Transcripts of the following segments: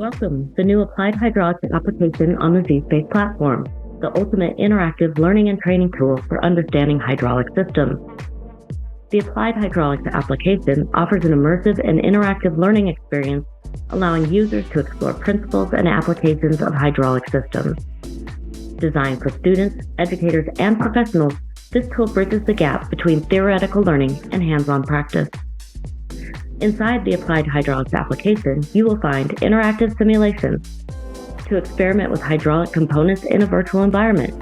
Welcome, the new Applied Hydraulics application on the zSpace platform, the ultimate interactive learning and training tool for understanding hydraulic systems. The Applied Hydraulics application offers an immersive and interactive learning experience, allowing users to explore principles and applications of hydraulic systems. Designed for students, educators, and professionals, this tool bridges the gap between theoretical learning and hands-on practice. Inside the Applied Hydraulics application, you will find interactive simulations to experiment with hydraulic components in a virtual environment,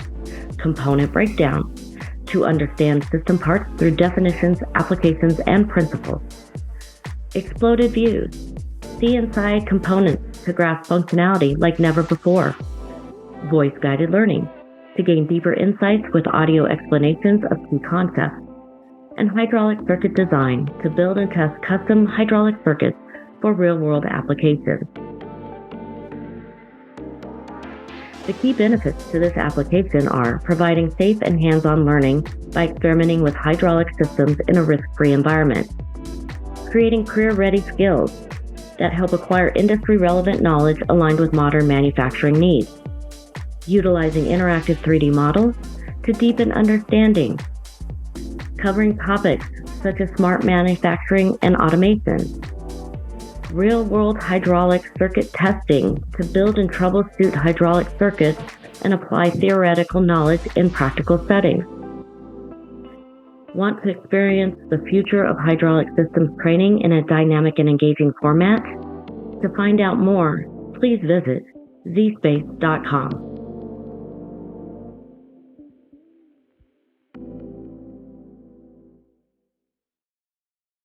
component breakdown to understand system parts through definitions, applications, and principles, exploded views, see inside components to grasp functionality like never before, voice-guided learning to gain deeper insights with audio explanations of key concepts, and hydraulic circuit design to build and test custom hydraulic circuits for real-world applications. The key benefits to this application are providing safe and hands-on learning by experimenting with hydraulic systems in a risk-free environment, creating career-ready skills that help acquire industry-relevant knowledge aligned with modern manufacturing needs, utilizing interactive 3D models to deepen understanding, covering topics such as smart manufacturing and automation, real-world hydraulic circuit testing to build and troubleshoot hydraulic circuits and apply theoretical knowledge in practical settings. Want to experience the future of hydraulic systems training in a dynamic and engaging format? To find out more, please visit zSpace.com.